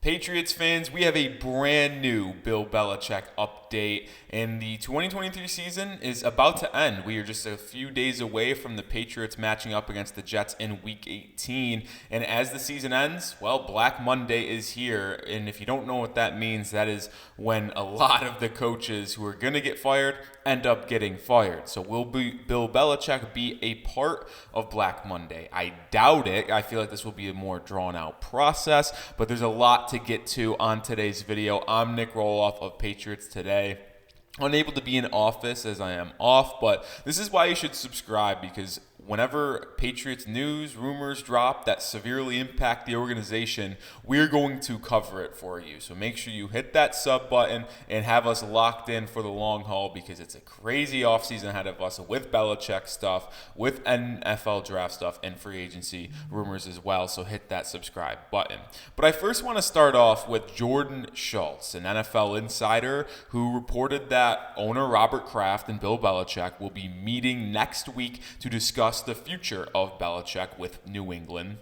Patriots fans, we have a brand new Bill Belichick update, and the 2023 season is about to end. We are just a few days away from the Patriots matching up against the Jets in Week 18, and as the season ends, well, Black Monday is here, and if you don't know what that means, that is when a lot of the coaches who are going to get fired end up getting fired. So will Bill Belichick be a part of Black Monday? I doubt it. I feel like this will be a more drawn-out process, but there's a lot to get to on today's video. I'm Nic Rohloff of Patriots Today. Unable to be in office as I am off, but this is why you should subscribe, because whenever Patriots news, rumors drop that severely impact the organization, we're going to cover it for you. So make sure you hit that sub button and have us locked in for the long haul, because it's a crazy offseason ahead of us with Belichick stuff, with NFL draft stuff, and free agency rumors as well. So hit that subscribe button. But I first want to start off with Jordan Schultz, an NFL insider who reported that owner Robert Kraft and Bill Belichick will be meeting next week to discuss the future of Belichick with New England,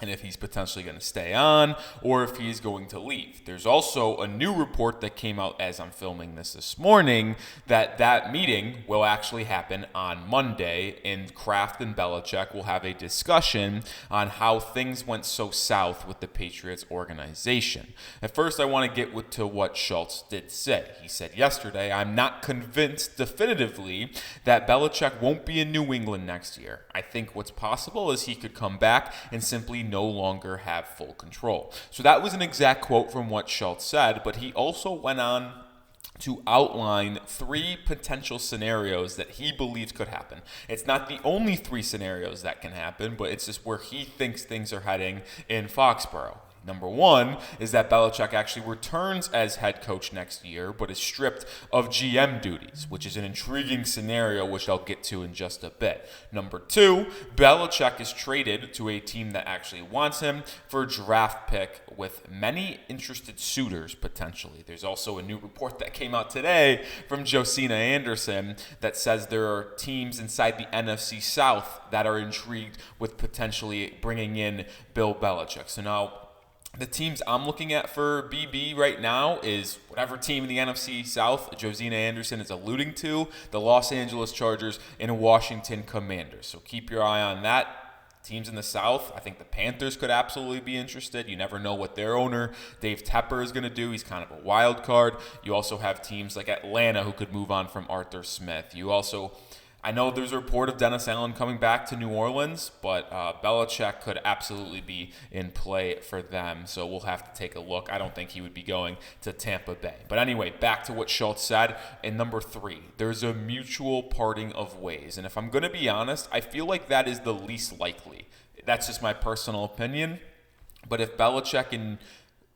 and if he's potentially going to stay on or if he's going to leave. There's also a new report that came out as I'm filming this morning that meeting will actually happen on Monday, and Kraft and Belichick will have a discussion on how things went so south with the Patriots organization. At first, I want to get to what Schultz did say. He said yesterday, "I'm not convinced definitively that Belichick won't be in New England next year. I think what's possible is he could come back and simply no longer have full control." So that was an exact quote from what Schultz said, but he also went on to outline three potential scenarios that he believes could happen. It's not the only three scenarios that can happen, but it's just where he thinks things are heading in Foxborough. Number one is that Belichick actually returns as head coach next year, but is stripped of GM duties, which is an intriguing scenario, which I'll get to in just a bit. Number two, Belichick is traded to a team that actually wants him for a draft pick with many interested suitors potentially. There's also a new report that came out today from Josina Anderson that says there are teams inside the NFC South that are intrigued with potentially bringing in Bill Belichick. So now, the teams I'm looking at for BB right now is whatever team in the NFC South Josina Anderson is alluding to, the Los Angeles Chargers and Washington Commanders. So keep your eye on that. Teams in the South, I think the Panthers could absolutely be interested. You never know what their owner, Dave Tepper, is going to do. He's kind of a wild card. You also have teams like Atlanta who could move on from Arthur Smith. I know there's a report of Dennis Allen coming back to New Orleans, but Belichick could absolutely be in play for them, so we'll have to take a look. I don't think he would be going to Tampa Bay. But anyway, back to what Schultz said. In number three, there's a mutual parting of ways. And if I'm going to be honest, I feel like that is the least likely. That's just my personal opinion. But if Belichick and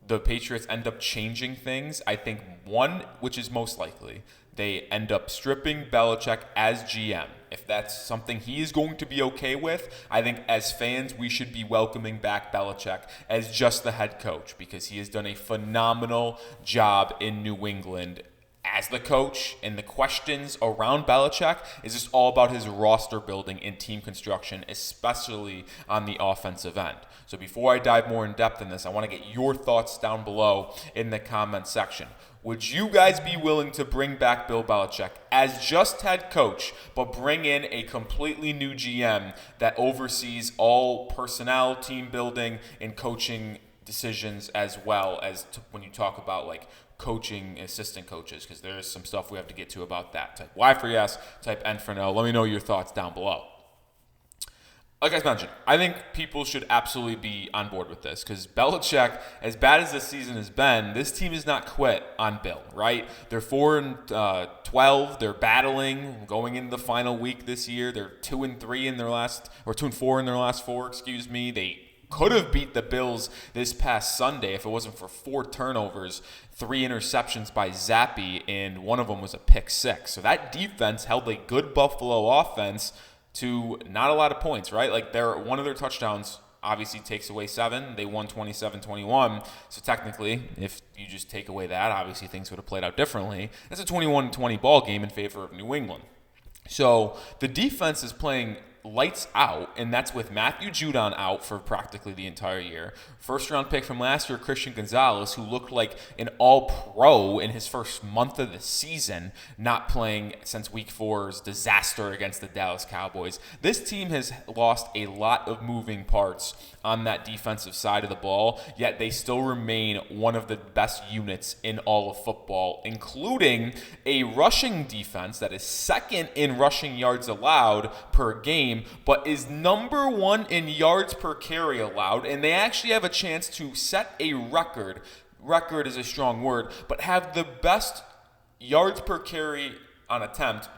the Patriots end up changing things, I think one, which is most likely, they end up stripping Belichick as GM. If that's something he is going to be okay with, I think as fans, we should be welcoming back Belichick as just the head coach, because he has done a phenomenal job in New England as the coach, and the questions around Belichick is just all about his roster building and team construction, especially on the offensive end. So before I dive more in depth in this, I want to get your thoughts down below in the comment section. Would you guys be willing to bring back Bill Belichick as just head coach, but bring in a completely new GM that oversees all personnel, team building, and coaching decisions, as well as when you talk about like coaching assistant coaches, because there is some stuff we have to get to about that. Type Y for yes, type N for no. Let me know your thoughts down below. Like I mentioned, I think people should absolutely be on board with this, because Belichick, as bad as this season has been, this team has not quit on Bill, right? They're 4-12. They're battling going into the final week this year. They're 2-3 in their last, or 2-4 in their last four. They could have beat the Bills this past Sunday if it wasn't for 4 turnovers, 3 interceptions by Zappi, and one of them was a pick six. So that defense held a good Buffalo offense to not a lot of points, right? Like one of their touchdowns obviously takes away 7. They won 27-21. So technically, if you just take away that, obviously things would have played out differently. It's a 21-20 ball game in favor of New England. So the defense is playing lights out, and that's with Matthew Judon out for practically the entire year. First-round pick from last year, Christian Gonzalez, who looked like an all-pro in his first month of the season, not playing since Week 4's disaster against the Dallas Cowboys. This team has lost a lot of moving parts on that defensive side of the ball, yet they still remain one of the best units in all of football, including a rushing defense that is second in rushing yards allowed per game, but is number 1 in yards per carry allowed, and they actually have a chance to set a record. Record is a strong word, but have the best yards per carry on attempt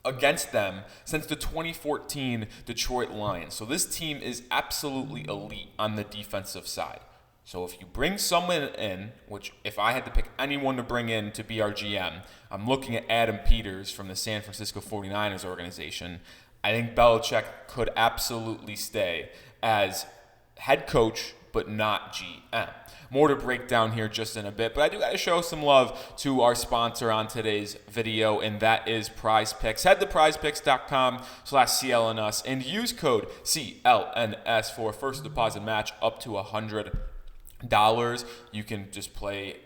against them since the 2014 Detroit Lions. So this team is absolutely elite on the defensive side. So if you bring someone in, which if I had to pick anyone to bring in to be our GM, I'm looking at Adam Peters from the San Francisco 49ers organization. I think Belichick could absolutely stay as head coach, but not GM. More to break down here just in a bit, but I do got to show some love to our sponsor on today's video, and that is Prize Picks. Head to prizepicks.com/CLNS and use code CLNS for a first deposit match up to $100. You can just play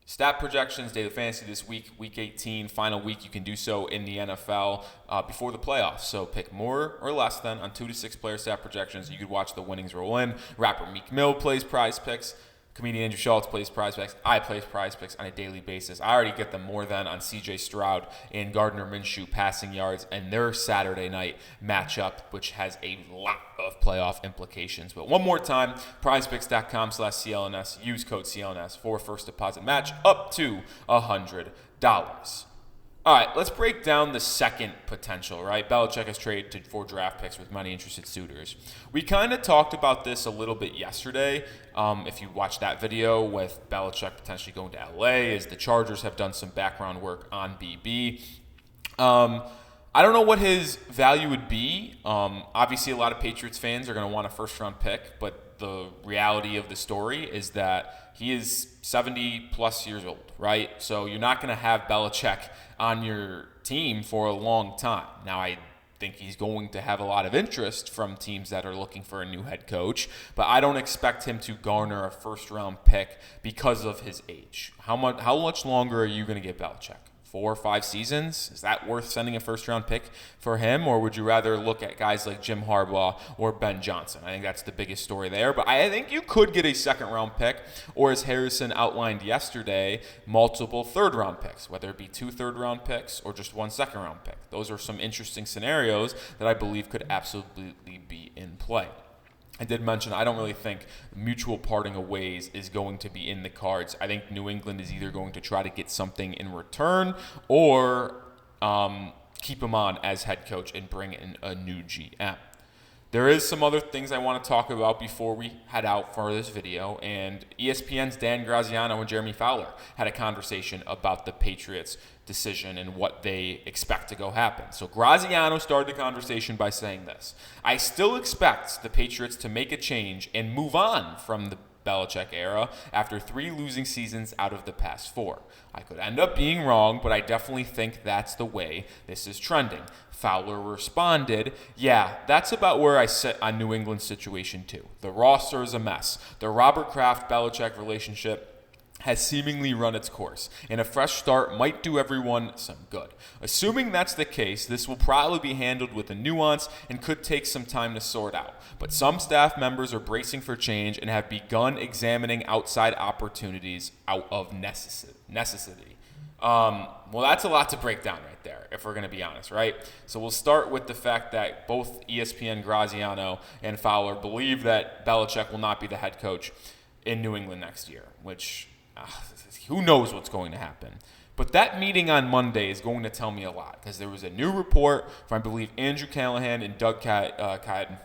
stat projections, daily fantasy this week, week 18, final week. You can do so in the NFL before the playoffs. So pick more or less than on 2 to 6 player stat projections. You could watch the winnings roll in. Rapper Meek Mill plays Prize Picks. Comedian Andrew Schultz plays Prize Picks. I play Prize Picks on a daily basis. I already get them more than on CJ Stroud and Gardner Minshew passing yards and their Saturday night matchup, which has a lot of playoff implications. But one more time, prizepicks.com/CLNS. Use code CLNS for first deposit match up to $100. All right, let's break down the second potential, right? Belichick has traded for draft picks with many interested suitors. We kind of talked about this a little bit yesterday. If you watched that video with Belichick potentially going to LA, as the Chargers have done some background work on BB. I don't know what his value would be. Obviously, a lot of Patriots fans are going to want a first-round pick, but the reality of the story is that he is 70-plus years old, right? So you're not going to have Belichick on your team for a long time. Now, I think he's going to have a lot of interest from teams that are looking for a new head coach, but I don't expect him to garner a first-round pick because of his age. How much longer are you going to give Belichick? 4 or 5 seasons? Is that worth sending a first-round pick for him, or would you rather look at guys like Jim Harbaugh or Ben Johnson? I think that's the biggest story there, but I think you could get a second-round pick, or as Harrison outlined yesterday, multiple third-round picks, whether it be 2 third-round picks or just 1 second-round pick. Those are some interesting scenarios that I believe could absolutely be in play. I did mention I don't really think mutual parting of ways is going to be in the cards. I think New England is either going to try to get something in return or keep him on as head coach and bring in a new GM. There is some other things I want to talk about before we head out for this video, and ESPN's Dan Graziano and Jeremy Fowler had a conversation about the Patriots' decision and what they expect to go happen. So Graziano started the conversation by saying this: I still expect the Patriots to make a change and move on from the Belichick era after 3 losing seasons out of the past 4. I could end up being wrong, but I definitely think that's the way this is trending. Fowler responded, yeah, that's about where I sit on New England's situation too. The roster is a mess. The Robert Kraft-Belichick relationship has seemingly run its course, and a fresh start might do everyone some good. Assuming that's the case, this will probably be handled with a nuance and could take some time to sort out. But some staff members are bracing for change and have begun examining outside opportunities out of necessity. Well, that's a lot to break down right there, if we're going to be honest, right? So we'll start with the fact that both ESPN, Graziano, and Fowler believe that Belichick will not be the head coach in New England next year, which who knows what's going to happen. But that meeting on Monday is going to tell me a lot, because there was a new report from, I believe, Andrew Callahan and Doug Cadden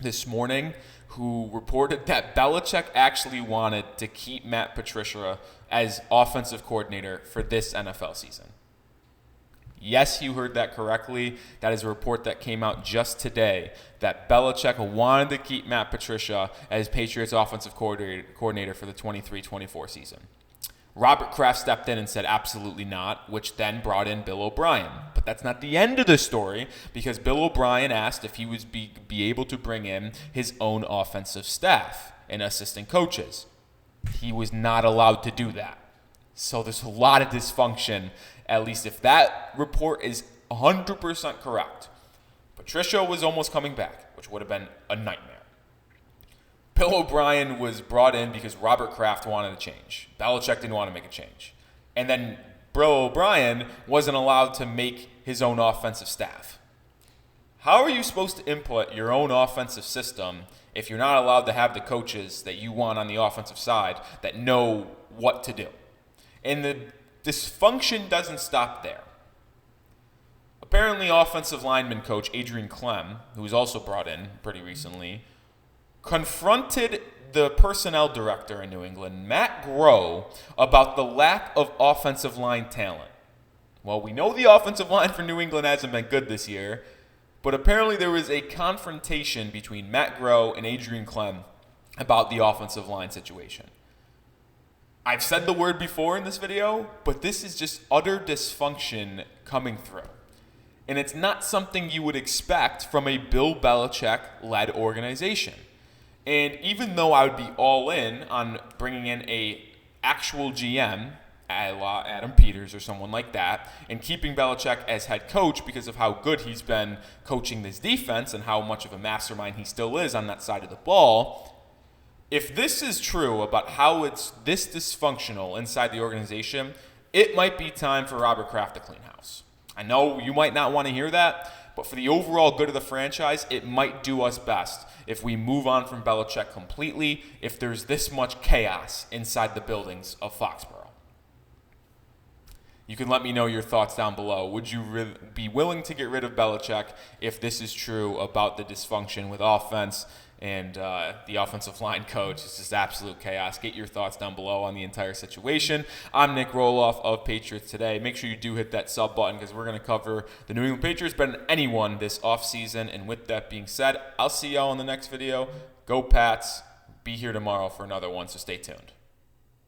this morning, who reported that Belichick actually wanted to keep Matt Patricia as offensive coordinator for this NFL season. Yes, you heard that correctly. That is a report that came out just today, that Belichick wanted to keep Matt Patricia as Patriots offensive coordinator for the 23-24 season. Robert Kraft stepped in and said absolutely not, which then brought in Bill O'Brien. But that's not the end of the story, because Bill O'Brien asked if he would be able to bring in his own offensive staff and assistant coaches. He was not allowed to do that. So there's a lot of dysfunction, at least if that report is 100% correct. Patricia was almost coming back, which would have been a nightmare. Bill O'Brien was brought in because Robert Kraft wanted a change. Belichick didn't want to make a change. And then Bill O'Brien wasn't allowed to make his own offensive staff. How are you supposed to input your own offensive system if you're not allowed to have the coaches that you want on the offensive side that know what to do? And the dysfunction doesn't stop there. Apparently, offensive lineman coach Adrian Clem, who was also brought in pretty recently, confronted the personnel director in New England, Matt Groh, about the lack of offensive line talent. Well, we know the offensive line for New England hasn't been good this year, but apparently there was a confrontation between Matt Groh and Adrian Clem about the offensive line situation. I've said the word before in this video, but this is just utter dysfunction coming through. And it's not something you would expect from a Bill Belichick-led organization. And even though I would be all in on bringing in a actual GM, a la Adam Peters or someone like that, and keeping Belichick as head coach because of how good he's been coaching this defense and how much of a mastermind he still is on that side of the ball, if this is true about how it's this dysfunctional inside the organization, it might be time for Robert Kraft to clean house. I know you might not want to hear that, but for the overall good of the franchise, it might do us best if we move on from Belichick completely, if there's this much chaos inside the buildings of Foxborough. You can let me know your thoughts down below. Would you be willing to get rid of Belichick if this is true about the dysfunction with offense and the offensive line coach? It's just absolute chaos. Get your thoughts down below on the entire situation. I'm Nic Rohloff of Patriots Today. Make sure you do hit that sub button because we're going to cover the New England Patriots better than anyone this offseason. And with that being said, I'll see y'all in the next video. Go Pats. Be here tomorrow for another one, so stay tuned.